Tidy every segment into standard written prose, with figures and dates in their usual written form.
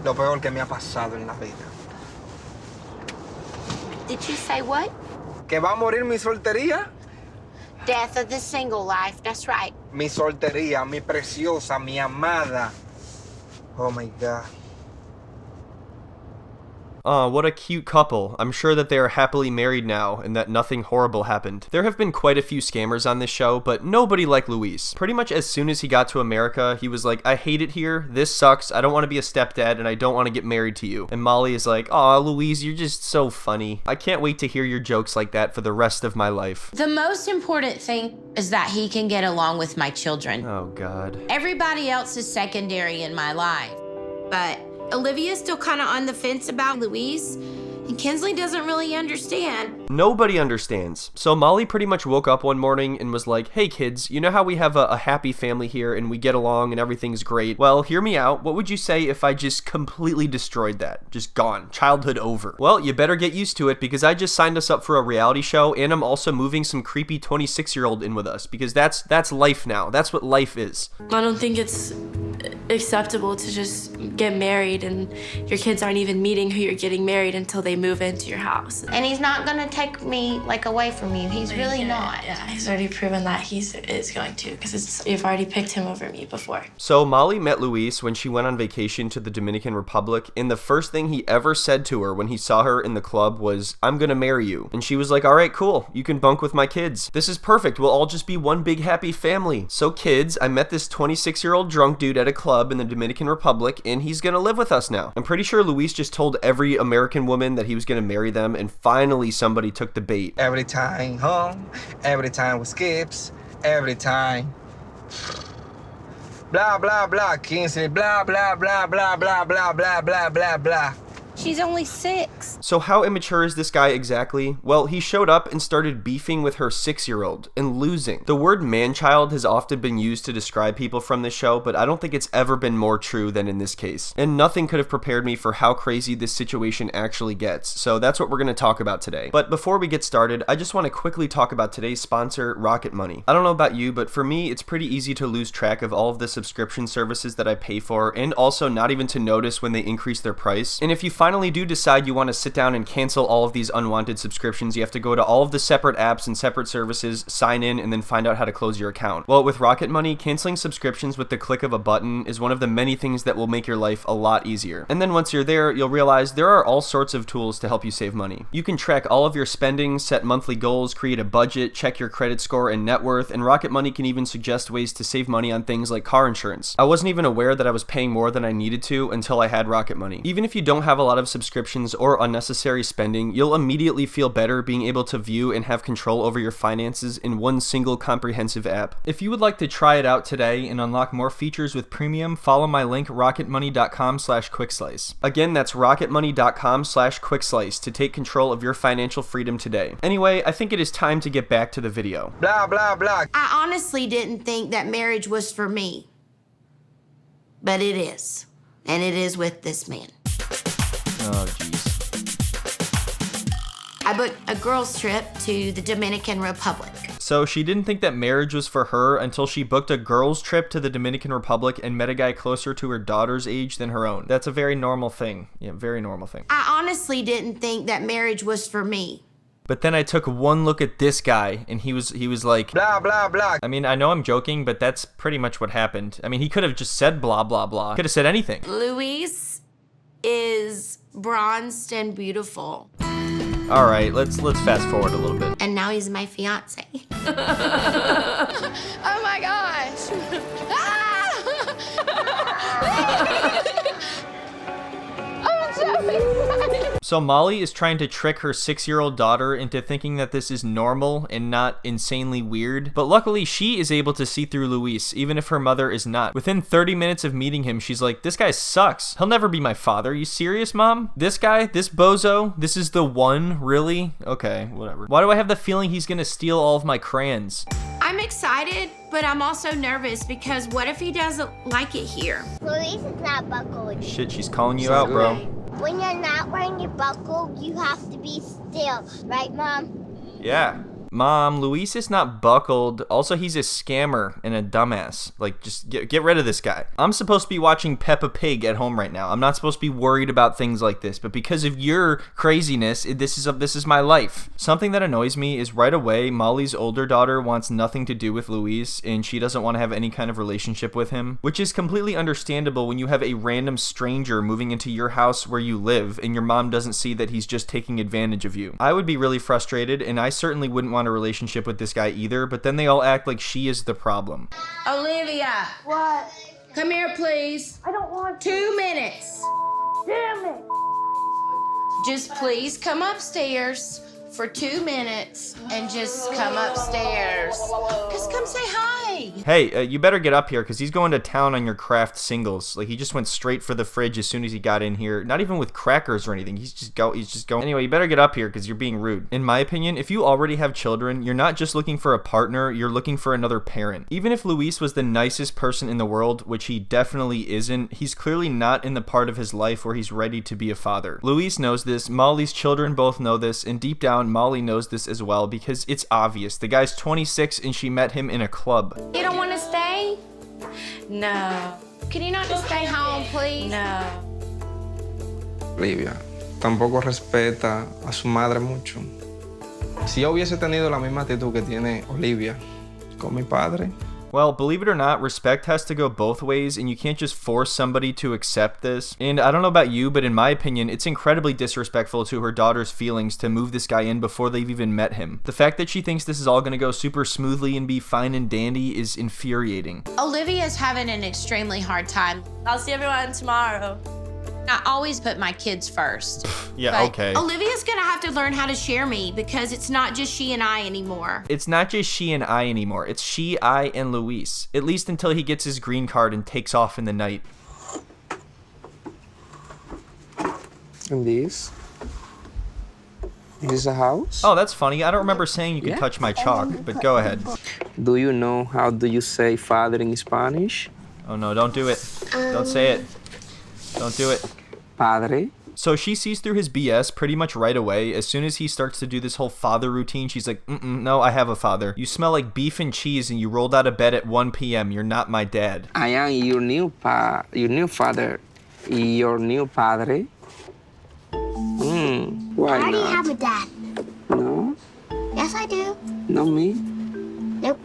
lo peor que me ha pasado en la vida. Did you say what? ¿Que va a morir mi soltería? Death of the single life, that's right. Mi soltería, mi preciosa, mi amada. Oh my God. What a cute couple. I'm sure that they are happily married now and that nothing horrible happened. There have been quite a few scammers on this show, but nobody like Luis. Pretty much as soon as he got to America, he was like, I hate it here, this sucks, I don't want to be a stepdad, and I don't want to get married to you. And Molly is like, aw, Louise, you're just so funny. I can't wait to hear your jokes like that for the rest of my life. The most important thing is that he can get along with my children. Oh, God. Everybody else is secondary in my life. But Olivia's still kind of on the fence about Louise, and Kinsley doesn't really understand. Nobody understands. So Molly pretty much woke up one morning and was like, hey kids, you know how we have a happy family here and we get along and everything's great? Well, hear me out. What would you say if I just completely destroyed that? Just gone. Childhood over. Well, you better get used to it because I just signed us up for a reality show and I'm also moving some creepy 26-year-old in with us because that's life now. That's what life is. I don't think it's acceptable to just get married and your kids aren't even meeting who you're getting married until they move into your house. And he's not gonna take me, like, away from you. He's really not. Yeah, he's already proven that he is going to, because you've already picked him over me before. So Molly met Luis when she went on vacation to the Dominican Republic, and the first thing he ever said to her when he saw her in the club was, I'm gonna marry you. And she was like, alright, cool, you can bunk with my kids. This is perfect, we'll all just be one big happy family. So kids, I met this 26-year-old drunk dude at a club in the Dominican Republic, and he's gonna live with us now. I'm pretty sure Luis just told every American woman that he was gonna marry them, and finally somebody took the bait. Every time home, every time with skips, every time. Blah, blah, blah, Kinsley, blah, blah, blah, blah, blah, blah, blah, blah, blah, blah. She's only 6. So how immature is this guy exactly? Well, he showed up and started beefing with her 6-year-old and losing. The word man-child has often been used to describe people from this show, but I don't think it's ever been more true than in this case. And nothing could have prepared me for how crazy this situation actually gets. So that's what we're going to talk about today. But before we get started, I just want to quickly talk about today's sponsor, Rocket Money. I don't know about you, but for me, it's pretty easy to lose track of all of the subscription services that I pay for, and also not even to notice when they increase their price. And if you finally do decide you want to sit down and cancel all of these unwanted subscriptions, you have to go to all of the separate apps and separate services, sign in, and then find out how to close your account. Well, with Rocket Money, canceling subscriptions with the click of a button is one of the many things that will make your life a lot easier. And then once you're there, you'll realize there are all sorts of tools to help you save money. You can track all of your spending, set monthly goals, create a budget, check your credit score and net worth, and Rocket Money can even suggest ways to save money on things like car insurance. I wasn't even aware that I was paying more than I needed to until I had Rocket Money. Even if you don't have a lot of subscriptions or unnecessary spending, you'll immediately feel better being able to view and have control over your finances in one single comprehensive app. If you would like to try it out today and unlock more features with premium, follow my link rocketmoney.com/quickslice. Again, that's rocketmoney.com/quickslice to take control of your financial freedom today. Anyway, I think it is time to get back to the video. Blah, blah, blah. I honestly didn't think that marriage was for me. But it is. And it is with this man. Oh, jeez. I booked a girls' trip to the Dominican Republic. So she didn't think that marriage was for her until she booked a girls' trip to the Dominican Republic and met a guy closer to her daughter's age than her own. That's a very normal thing. Yeah, very normal thing. I honestly didn't think that marriage was for me. But then I took one look at this guy, and he was like, blah, blah, blah. I mean, I know I'm joking, but that's pretty much what happened. I mean, he could have just said blah, blah, blah. Could have said anything. Luis is bronzed and beautiful. All right, let's fast forward a little bit. And now he's my fiancé. Oh my gosh! I'm so excited! So Molly is trying to trick her 6-year-old daughter into thinking that this is normal and not insanely weird, but luckily she is able to see through Luis, even if her mother is not. Within 30 minutes of meeting him, she's like, this guy sucks. He'll never be my father. You serious, Mom? This guy, this bozo, this is the one? Really? Okay, whatever. Why do I have the feeling he's gonna steal all of my crayons? I'm excited, but I'm also nervous because what if he doesn't like it here? Louise is not buckled. Shit, she's calling you out, bro. When you're not wearing your buckle, you have to be still. Right, Mom? Yeah. Mom, Luis is not buckled. Also, he's a scammer and a dumbass. Like, just get rid of this guy. I'm supposed to be watching Peppa Pig at home right now. I'm not supposed to be worried about things like this, but because of your craziness, this is my life. Something that annoys me is right away, Molly's older daughter wants nothing to do with Luis, and she doesn't want to have any kind of relationship with him, which is completely understandable when you have a random stranger moving into your house where you live, and your mom doesn't see that he's just taking advantage of you. I would be really frustrated, and I certainly wouldn't want a relationship with this guy either, but then they all act like she is the problem. Olivia! What? Come here, please. I don't want 2 minutes. Damn it. Just please come upstairs for 2 minutes and just come upstairs. Just come say hi. Hey, you better get up here because he's going to town on your Kraft singles. Like, he just went straight for the fridge as soon as he got in here. Not even with crackers or anything. He's just going. Anyway, you better get up here because you're being rude. In my opinion, if you already have children, you're not just looking for a partner, you're looking for another parent. Even if Luis was the nicest person in the world, which he definitely isn't, he's clearly not in the part of his life where he's ready to be a father. Luis knows this, Molly's children both know this, and deep down, Molly knows this as well because it's obvious. The guy's 26 and she met him in a club. You don't want to stay? No. Can you not just stay home, please? No. Olivia tampoco respeta a su madre mucho. Si yo hubiese tenido la misma actitud que tiene Olivia con mi padre. Well, believe it or not, respect has to go both ways, and you can't just force somebody to accept this. And I don't know about you, but in my opinion, it's incredibly disrespectful to her daughter's feelings to move this guy in before they've even met him. The fact that she thinks this is all gonna go super smoothly and be fine and dandy is infuriating. Olivia's having an extremely hard time. I'll see everyone tomorrow. I always put my kids first. Yeah, But okay. Olivia's gonna have to learn how to share me because it's not just she and I anymore. It's not just she and I anymore. It's she, I, and Luis. At least until he gets his green card and takes off in the night. And this is a house. Oh, that's funny. I don't remember saying you could touch my chalk, but go ahead. Do you know how do you say father in Spanish? Oh no, don't do it. Don't say it. Don't do it. Padre. So she sees through his BS pretty much right away. As soon as he starts to do this whole father routine, she's like, no, I have a father. You smell like beef and cheese and you rolled out of bed at 1 p.m. You're not my dad. I am your new father, your new padre. Why I already not? have a dad. No, Yes, I do. not me. Nope.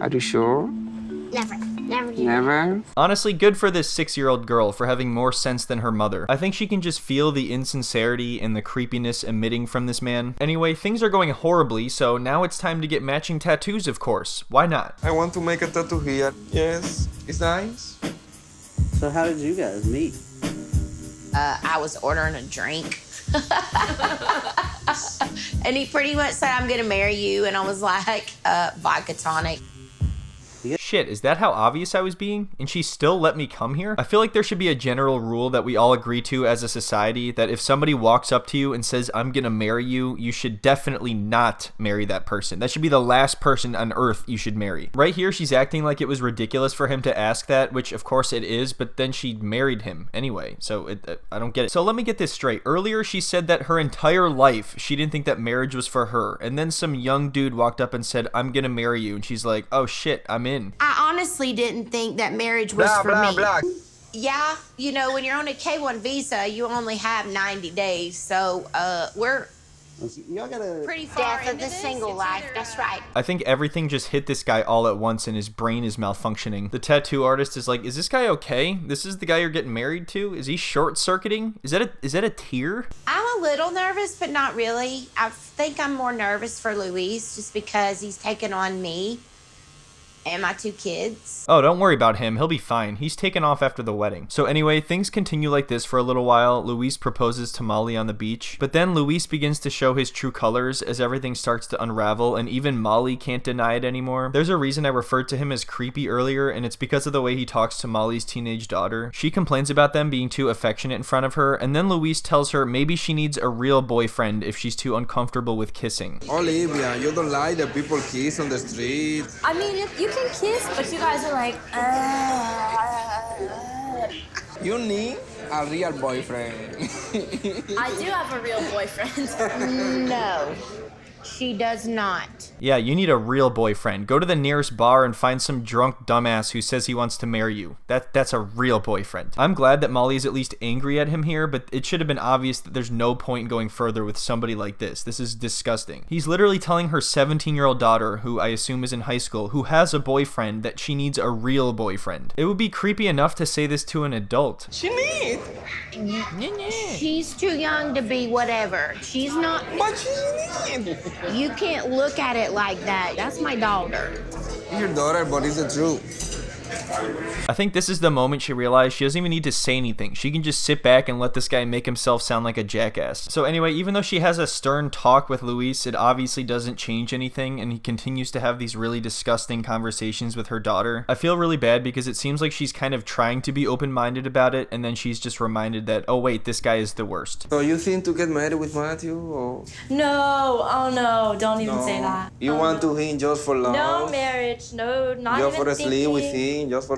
Are you sure? Never. Never do. Never. Honestly, good for this 6-year-old girl for having more sense than her mother. I think she can just feel the insincerity and the creepiness emitting from this man. Anyway, things are going horribly, so now it's time to get matching tattoos, of course. Why not? I want to make a tattoo here. Yes, it's nice. So how did you guys meet? I was ordering a drink. And he pretty much said, I'm gonna marry you. And I was like, vodka tonic. Shit, is that how obvious I was being? And she still let me come here? I feel like there should be a general rule that we all agree to as a society that if somebody walks up to you and says, I'm gonna marry you, you should definitely not marry that person. That should be the last person on earth you should marry. Right here, she's acting like it was ridiculous for him to ask that, which of course it is, but then she married him anyway, so I don't get it. So let me get this straight. Earlier, she said that her entire life, she didn't think that marriage was for her, and then some young dude walked up and said, I'm gonna marry you, and she's like, oh shit, I'm in. I honestly didn't think that marriage was Blah, for blah, me. blah. Yeah, you know, when you're on a K-1 visa, you only have 90 days. So we're Y'all gotta. pretty far Death of into the this. single It's life. either, That's right. I think everything just hit this guy all at once and his brain is malfunctioning. The tattoo artist is like, is this guy okay? This is the guy you're getting married to? Is he short-circuiting? Is that a tear? I'm a little nervous, but not really. I think I'm more nervous for Luis just because he's taken on me and my 2 kids. Oh, don't worry about him. He'll be fine. He's taken off after the wedding. So anyway, things continue like this for a little while. Luis proposes to Molly on the beach. But then Luis begins to show his true colors as everything starts to unravel, and even Molly can't deny it anymore. There's a reason I referred to him as creepy earlier, and it's because of the way he talks to Molly's teenage daughter. She complains about them being too affectionate in front of her, and then Luis tells her maybe she needs a real boyfriend if she's too uncomfortable with kissing. Olivia, you don't like the people kiss on the street. I mean, you can kiss, but you guys are like, You need a real boyfriend. I do have a real boyfriend. No. She does not. Yeah, you need a real boyfriend. Go to the nearest bar and find some drunk dumbass who says he wants to marry you. That's a real boyfriend. I'm glad that Molly is at least angry at him here, but it should have been obvious that there's no point in going further with somebody like this. This is disgusting. He's literally telling her 17-year-old daughter, who I assume is in high school, who has a boyfriend, that she needs a real boyfriend. It would be creepy enough to say this to an adult. She need. She's too young to be whatever. She's not. But she need. You can't look at it like that. That's my daughter. It's your daughter, but it's the truth. I think this is the moment she realized she doesn't even need to say anything. She can just sit back and let this guy make himself sound like a jackass. So anyway, even though she has a stern talk with Luis, it obviously doesn't change anything, and he continues to have these really disgusting conversations with her daughter. I feel really bad because it seems like she's kind of trying to be open-minded about it, and then she's just reminded that, oh wait, this guy is the worst. So you think to get married with Matthew, or? No, oh no, don't even say that. You want to him just for love? No marriage, no, not just even for sleep with thinking. him, just for.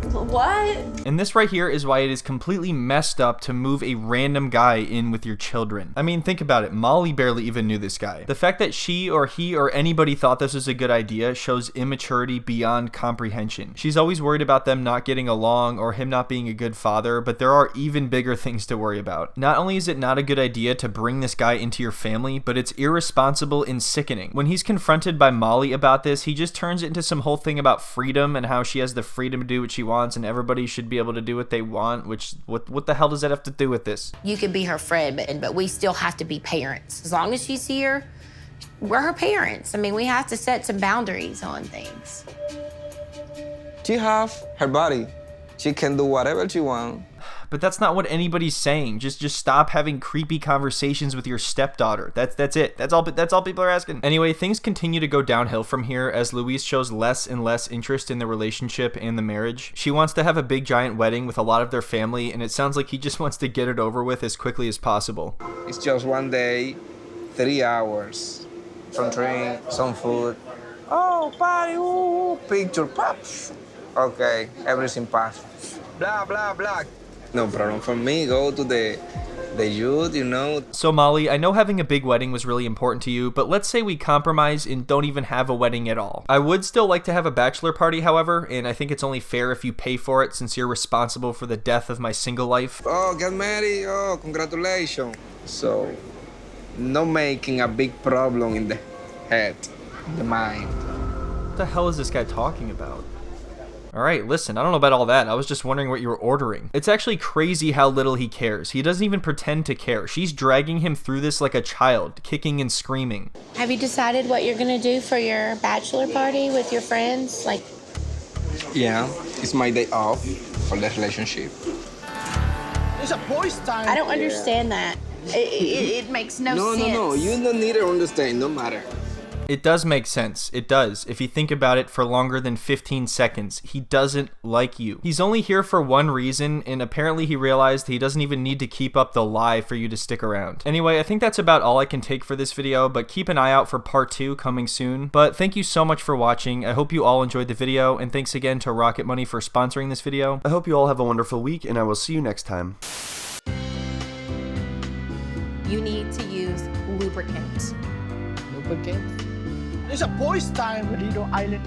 What? And this right here is why it is completely messed up to move a random guy in with your children. I mean, think about it. Molly barely even knew this guy. The fact that she or he or anybody thought this was a good idea shows immaturity beyond comprehension. She's always worried about them not getting along or him not being a good father, but there are even bigger things to worry about. Not only is it not a good idea to bring this guy into your family, but it's irresponsible and sickening. When he's confronted by Molly about this, he just turns it into some whole thing about freedom and how she has the freedom to do what she wants and everybody should be able to do what they want, which what the hell does that have to do with this? You could be her friend, but we still have to be parents. As long as she's here, we're her parents. I mean, we have to set some boundaries on things. She have her body. She can do whatever she wants. But that's not what anybody's saying. Just stop having creepy conversations with your stepdaughter. That's it. That's all people are asking. Anyway, things continue to go downhill from here as Louise shows less and less interest in the relationship and the marriage. She wants to have a big giant wedding with a lot of their family, and it sounds like he just wants to get it over with as quickly as possible. It's just one day, 3 hours. Some drink, some food. Oh, party, ooh, picture, pops. Okay, everything passed. Blah, blah, blah. No problem for me. Go to the youth, you know. So Molly, I know having a big wedding was really important to you, but let's say we compromise and don't even have a wedding at all. I would still like to have a bachelor party, however, and I think it's only fair if you pay for it since you're responsible for the death of my single life. Oh, get married. Oh, congratulations. So, no making a big problem in the head, in the mind. What the hell is this guy talking about? Alright, listen, I don't know about all that. I was just wondering what you were ordering. It's actually crazy how little he cares. He doesn't even pretend to care. She's dragging him through this like a child, kicking and screaming. Have you decided what you're gonna do for your bachelor party with your friends? Like, Yeah, it's my day off for the relationship. It's a boys' time. I don't understand that. It makes no sense. No, you don't need to understand, no matter. It does make sense. It does. If you think about it for longer than 15 seconds, he doesn't like you. He's only here for one reason, and apparently he realized he doesn't even need to keep up the lie for you to stick around. Anyway, I think that's about all I can take for this video, but keep an eye out for part 2 coming soon. But thank you so much for watching. I hope you all enjoyed the video, and thanks again to Rocket Money for sponsoring this video. I hope you all have a wonderful week, and I will see you next time. You need to use lubricant. It's a boys' time, Lido Island.